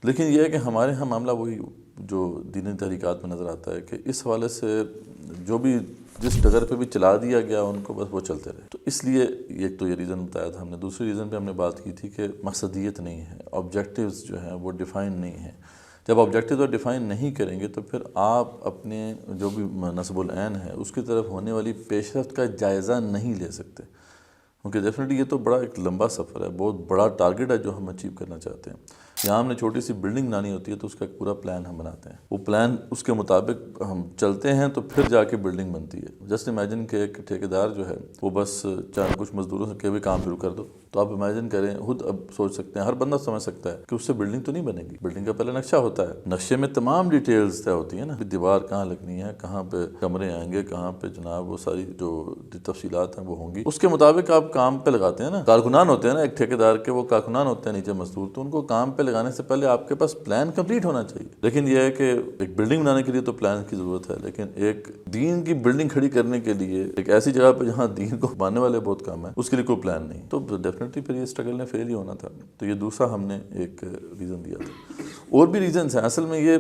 لیکن یہ ہے کہ ہمارے ہاں معاملہ وہی جو دینی تحریکات میں نظر آتا ہے کہ اس حوالے سے جو بھی جس ڈگر پہ بھی چلا دیا گیا ان کو بس وہ چلتے رہے. تو اس لیے ایک تو یہ ریزن بتایا تھا ہم نے. دوسری ریزن پہ ہم نے بات کی تھی کہ مقصدیت نہیں ہے, آبجیکٹیوز جو ہیں وہ ڈیفائن نہیں ہیں. جب آبجیکٹیو ڈیفائن نہیں کریں گے تو پھر آپ اپنے جو بھی نصب العین ہے اس کی طرف ہونے والی پیش رفت کا جائزہ نہیں لے سکتے, کیونکہ ڈیفینیٹلی یہ تو بڑا ایک لمبا سفر ہے, بہت بڑا ٹارگیٹ ہے جو ہم اچیو کرنا چاہتے ہیں. یہاں ہم نے چھوٹی سی بلڈنگ بنانی ہوتی ہے تو اس کا ایک پورا پلان ہم بناتے ہیں, وہ پلان اس کے مطابق ہم چلتے ہیں تو پھر جا کے بلڈنگ بنتی ہے. جسٹ امیجن کہ ایک ٹھیکیدار جو ہے وہ بس چاہے کچھ مزدوروں سے کہ بھی کام شروع کر دو, تو آپ امیجن کریں, خود اب سوچ سکتے ہیں, ہر بندہ سمجھ سکتا ہے کہ اس سے بلڈنگ تو نہیں بنے گی. بلڈنگ کا پہلے نقشہ ہوتا ہے, نقشے میں تمام ڈیٹیلز طے ہوتی ہیں نا, دیوار کہاں لگنی ہے, کہاں پہ کمرے آئیں گے, کہاں پہ جناب وہ ساری جو تفصیلات ہیں وہ ہوں گی, اس کے مطابق آپ کام پہ لگاتے ہیں نا. کارکنان ہوتے ہیں نا ایک ٹھیکیدار کے, وہ کارکنان ہوتے ہیں نیچے مزدور, تو ان کو کام پہ لگانے سے پہلے آپ کے پاس پلان کمپلیٹ ہونا چاہیے. لیکن یہ ہے کہ ایک بلڈنگ بنانے کے لیے تو پلان کی ضرورت ہے, لیکن ایک دین کی بلڈنگ کھڑی کرنے کے لیے ایک ایسی جگہ پہ جہاں دین کو ماننے والے بہت کم ہیں, اس کے لیے کوئی پلان نہیں. تو ڈیفینیٹلی پھر یہ اسٹرگل نے فیل ہی ہونا تھا. تو یہ دوسرا ہم نے ایک ریزن دیا تھا. اور بھی ریزنس ہیں اصل میں. یہ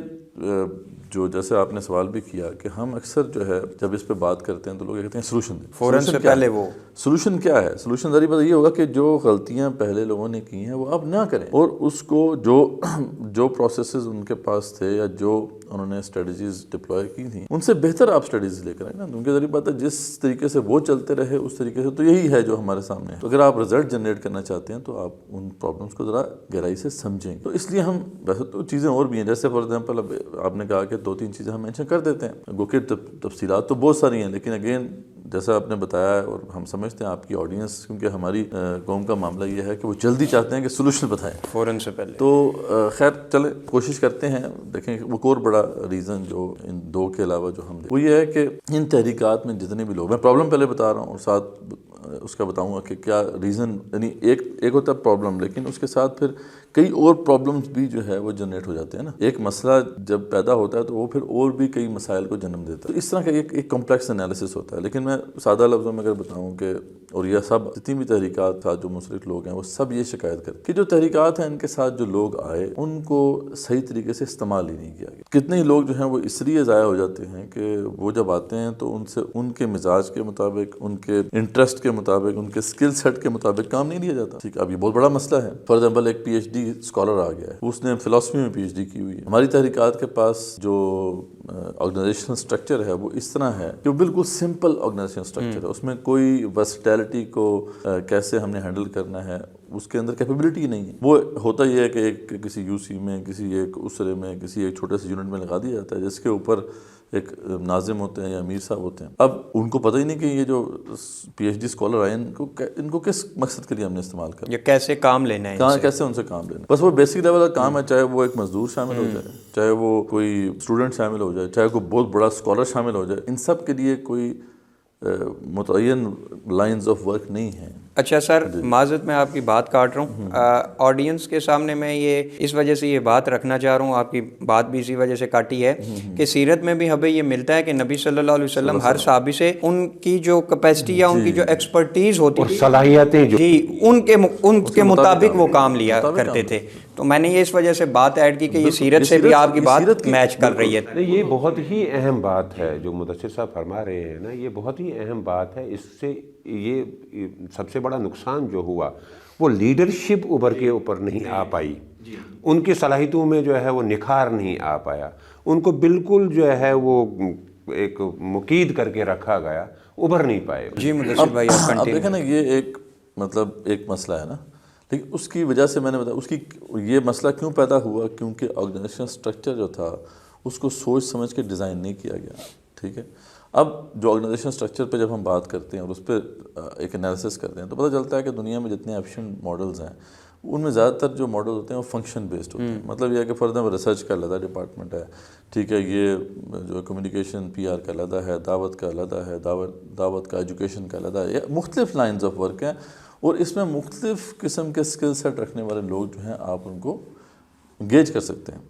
جو جیسے آپ نے سوال بھی کیا کہ ہم اکثر جو ہے جب اس پہ بات کرتے ہیں تو لوگ کہتے ہیں سولوشن دیں. فوراً سے پہلے وہ سولوشن کیا ہے؟ سولوشن ذریعہ بات یہ ہوگا کہ جو غلطیاں پہلے لوگوں نے کی ہیں وہ اب نہ کریں, اور اس کو جو پروسیسز ان کے پاس تھے یا جو انہوں نے اسٹریٹجیز ڈپلوائے کی تھیں ان سے بہتر آپ اسٹریٹجیز لے کر آئیں نا. ان کے ذریعے بات ہے جس طریقے سے وہ چلتے رہے اس طریقے سے, تو یہی ہے جو ہمارے سامنے ہے. تو اگر آپ رزلٹ جنریٹ کرنا چاہتے ہیں تو آپ ان پرابلمس کو ذرا گہرائی سے سمجھیں. تو اس لیے ہم ویسے تو چیزیں اور بھی ہیں, جیسے فار ایگزامپل اب آپ نے کہا کہ 2-3 چیزیں ہم مینشن کر دیتے ہیں, گو کہ تفصیلات تو بہت ساری ہیں, لیکن اگین جیسا آپ نے بتایا ہے اور ہم سمجھتے ہیں آپ کی آڈینس, کیونکہ ہماری قوم کا معاملہ یہ ہے کہ وہ جلدی چاہتے ہیں کہ سولوشن بتائیں فوراً سے پہلے. تو خیر چلیں کوشش کرتے ہیں. دیکھیں وہ اور بڑا ریزن جو ان 2 کے علاوہ جو ہم وہ یہ ہے کہ ان تحریکات میں جتنے بھی لوگ, میں پرابلم پہلے بتا رہا ہوں اور ساتھ اس کا بتاؤں گا کہ کیا ریزن, یعنی ایک ہوتا ہے پرابلم, لیکن اس کے ساتھ پھر کئی اور پرابلمز بھی جو ہے وہ جنریٹ ہو جاتے ہیں نا. ایک مسئلہ جب پیدا ہوتا ہے تو وہ پھر اور بھی کئی مسائل کو جنم دیتا ہے. تو اس طرح کا ایک کمپلیکس انالیسس ہوتا ہے. لیکن میں سادہ لفظوں میں اگر بتاؤں کہ, اور یہ سب جتنی بھی تحریکات تھا جو منسلک لوگ ہیں وہ سب یہ شکایت کرتے کہ جو تحریکات ہیں ان کے ساتھ جو لوگ آئے ان کو صحیح طریقے سے استعمال ہی نہیں کیا گیا. کتنے ہی لوگ جو ہیں وہ اس لیے ضائع ہو جاتے ہیں کہ وہ جب آتے ہیں تو ان سے ان کے مزاج کے مطابق, ان کے انٹرسٹ کے مطابق, ان کے اسکل سیٹ کے مطابق کام نہیں لیا جاتا. ٹھیک ہے, اب یہ بہت بڑا مسئلہ ہے. فار ایگزامپل ایک PhD اسکالر آ گیا ہے, اس نے فلاسفی میں PhD کی ہوئی ہے. ہماری تحریکات کے پاس جو آرگنائزیشنل اسٹرکچر ہے وہ اس طرح ہے کہ وہ بالکل سمپل آرگنائزیشنل اسٹرکچر ہے. اس میں کوئی ورسٹیلٹی کو کیسے ہم نے ہینڈل کرنا ہے اس کے اندر کیپیبلٹی نہیں ہے. وہ ہوتا یہ ہے کہ ایک کسی UC میں, کسی ایک اسرے میں, کسی ایک چھوٹے سے یونٹ میں لگا دیا جاتا ہے جس کے اوپر ایک ناظم ہوتے ہیں یا امیر صاحب ہوتے ہیں. اب ان کو پتہ ہی نہیں کہ یہ جو PhD اسکالر آئے ان کو کس مقصد کے لیے ہم نے استعمال کرنا, یہ کیسے کام لینا ہے, کیسے ان سے کام لینا. بس وہ بیسک لیول کا کام ہے, چاہے وہ ایک مزدور شامل ہو جائے, چاہے وہ کوئی اسٹوڈنٹ شامل ہو جائے, چاہے کوئی بہت بڑا اسکالر شامل ہو جائے, ان سب کے لیے کوئی متعین لائنز آف ورک نہیں ہیں. اچھا سر, معذرت میں آپ کی بات کاٹ رہا ہوں, آڈینس کے سامنے میں یہ اس وجہ سے یہ بات رکھنا چاہ رہا ہوں, آپ کی بات بھی اسی وجہ سے کاٹی ہے کہ سیرت میں بھی ہمیں یہ ملتا ہے کہ نبی صلی اللہ علیہ وسلم ہر صحابی سے ان کی جو کیپیسٹی یا ان کی جو ایکسپرٹیز ہوتی تھی, صلاحیتیں جی ان کے مطابق وہ کام لیا کرتے تھے. تو میں نے یہ اس وجہ سے بات ایڈ کی کہ یہ سیرت سے بھی آپ کی بات میچ کر رہی ہے. یہ بہت ہی اہم بات ہے جو مدثر صاحب فرما رہے ہیں نا, یہ بہت ہی اہم بات ہے. اس سے یہ سب سے بڑا نقصان جو ہوا وہ لیڈرشپ ابھر کے اوپر نہیں آ پائی, ان کی صلاحیتوں میں جو ہے وہ نکھار نہیں آ پایا, ان کو بالکل جو ہے وہ ایک مقید کر کے رکھا گیا, ابھر نہیں پائے. جی مدثر بھائی آپ اب کنٹینیو. دیکھیں نا, یہ ایک مطلب ایک مسئلہ ہے نا, لیکن اس کی وجہ سے میں نے بتایا اس کی یہ مسئلہ کیوں پیدا ہوا, کیونکہ آرگنائزیشن اسٹرکچر جو تھا اس کو سوچ سمجھ کے ڈیزائن نہیں کیا گیا. ٹھیک ہے, اب جو آرگنائزیشن اسٹرکچر پہ جب ہم بات کرتے ہیں اور اس پہ ایک انالیسس کرتے ہیں تو پتہ چلتا ہے کہ دنیا میں جتنے ایفیشینٹ ماڈلز ہیں ان میں زیادہ تر جو ماڈل ہوتے ہیں وہ فنکشن بیسڈ ہوتے ہیں. مطلب یہ ہے کہ فار ایگزامپل ریسرچ کا علیحدہ ڈپارٹمنٹ ہے, ٹھیک ہے, یہ جو کمیونیکیشن PR کا علیحدہ ہے, دعوت کا علیحدہ ہے, دعوت کا ایجوکیشن کا علیحدہ ہے, یہ مختلف لائنز آف ورک ہیں, اور اس میں مختلف قسم کے اسکل سیٹ رکھنے والے لوگ جو ہیں آپ ان کو انگیج کر سکتے ہیں.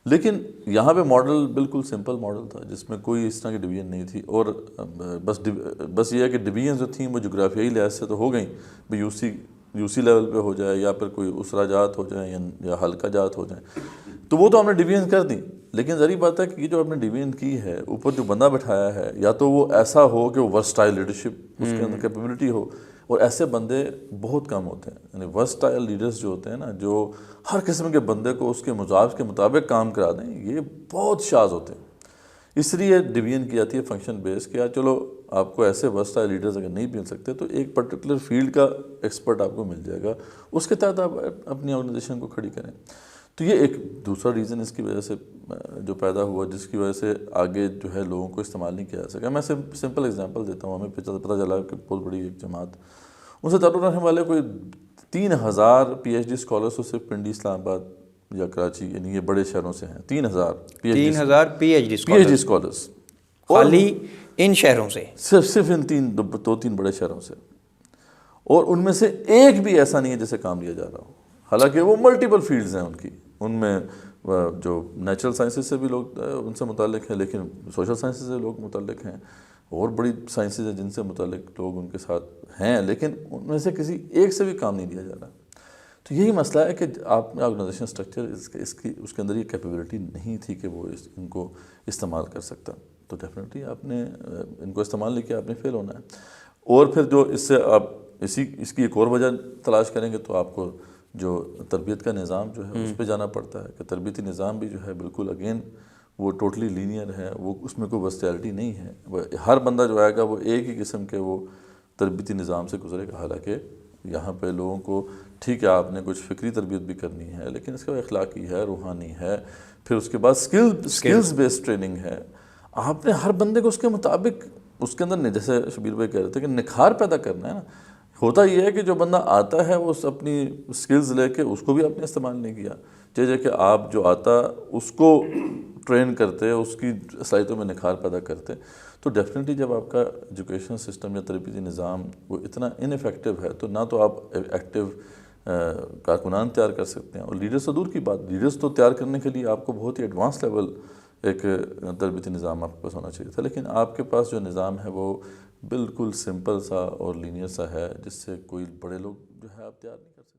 لیکن یہاں پہ ماڈل بالکل سمپل ماڈل تھا جس میں کوئی اس طرح کی ڈویژن نہیں تھی, اور بس یہ ہے کہ ڈویژن جو تھیں وہ جغرافیائی لحاظ سے تو ہو گئیں, بھی UC لیول پہ ہو جائے یا پھر کوئی اسرا جات ہو جائیں یا حلقہ جات ہو جائیں, تو وہ تو آپ نے ڈیویژن کر دی، لیکن ظاہری بات ہے کہ یہ جو آپ نے ڈیویژن کی ہے، اوپر جو بندہ بٹھایا ہے، یا تو وہ ایسا ہو کہ وہ ورسٹائل لیڈرشپ اس کے اندر کیپیبلٹی ہو، اور ایسے بندے بہت کم ہوتے ہیں. یعنی ورسٹائل لیڈرز جو ہوتے ہیں نا، جو ہر قسم کے بندے کو اس کے مزاج کے مطابق کام کرا دیں، یہ بہت شاذ ہوتے ہیں. اس لیے ڈویژن کی جاتی ہے فنکشن بیس کہ چلو آپ کو ایسے ورسٹائل لیڈرز اگر نہیں مل سکتے تو ایک پرٹیکولر فیلڈ کا ایکسپرٹ آپ کو مل جائے گا، اس کے تحت آپ اپنی آرگنائزیشن کو کھڑی کریں. تو یہ ایک دوسرا ریزن اس کی وجہ سے جو پیدا ہوا، جس کی وجہ سے آگے جو ہے لوگوں کو استعمال نہیں کیا جا سکا. میں سمپل ایگزامپل دیتا ہوں. ہمیں پتہ چلا کہ بہت بڑی ایک جماعت، ان سے تعلق رکھنے والے کوئی 3000 PhD اسکالرس صرف پنڈی، اسلام آباد یا کراچی، یعنی یہ بڑے شہروں سے ہیں. 3000 PhD اسکالرس خالی ان شہروں سے، صرف ان دو تین بڑے شہروں سے، اور ان میں سے ایک بھی ایسا نہیں ہے جسے کام لیا جا رہا ہو. حالانکہ وہ ملٹیپل فیلڈز ہیں ان کی، ان میں جو نیچرل سائنسز سے بھی لوگ ان سے متعلق ہیں، لیکن سوشل سائنسز سے لوگ متعلق ہیں، اور بڑی سائنسز ہیں جن سے متعلق لوگ ان کے ساتھ ہیں، لیکن ان میں سے کسی ایک سے بھی کام نہیں لیا جا رہا. تو یہی مسئلہ ہے کہ آپ نے آرگنائزیشن اسٹرکچر اس کے اندر یہ کیپیبلٹی نہیں تھی کہ وہ ان کو استعمال کر سکتا. تو ڈیفینیٹلی آپ نے ان کو استعمال نہیں کیا، آپ نے فیل ہونا ہے. اور پھر جو اس سے آپ اس کی ایک اور وجہ تلاش کریں گے تو آپ کو جو تربیت کا نظام جو ہے اس پہ جانا پڑتا ہے، کہ تربیتی نظام بھی جو ہے بالکل اگین وہ ٹوٹلی لینئر ہے، وہ اس میں کوئی ورسٹیلٹی نہیں ہے. ہر بندہ جو آئے گا وہ ایک ہی قسم کے وہ تربیتی نظام سے گزرے گا. حالانکہ یہاں پہ لوگوں کو ٹھیک ہے آپ نے کچھ فکری تربیت بھی کرنی ہے، لیکن اس کا اخلاقی ہے، روحانی ہے، پھر اس کے بعد سکلز بیسڈ ٹریننگ ہے. آپ نے ہر بندے کو اس کے مطابق اس کے اندر، جیسے شبیر بھائی کہہ رہے تھے کہ نکھار پیدا کرنا ہے نا. ہوتا یہ ہے کہ جو بندہ آتا ہے وہ اپنی سکلز لے کے اس کو بھی آپ نے استعمال نہیں کیا، جیسے کہ آپ جو آتا اس کو ٹرین کرتے، اس کی صلاحیتوں میں نکھار پیدا کرتے. تو ڈیفینیٹلی جب آپ کا ایجوکیشن سسٹم یا تربیتی نظام وہ اتنا ان ایفیکٹو ہے تو نہ تو آپ ایکٹیو کارکنان تیار کر سکتے ہیں، اور لیڈرز تو دور کی بات، لیڈرز تو تیار کرنے کے لیے آپ کو بہت ہی ایڈوانس لیول ایک تربیتی نظام آپ کے پاس ہونا چاہیے تھا. لیکن آپ کے پاس جو نظام ہے وہ بالکل سمپل سا اور لینئر سا ہے، جس سے کوئی بڑے لوگ جو ہے آپ تیار نہیں کر سکتے.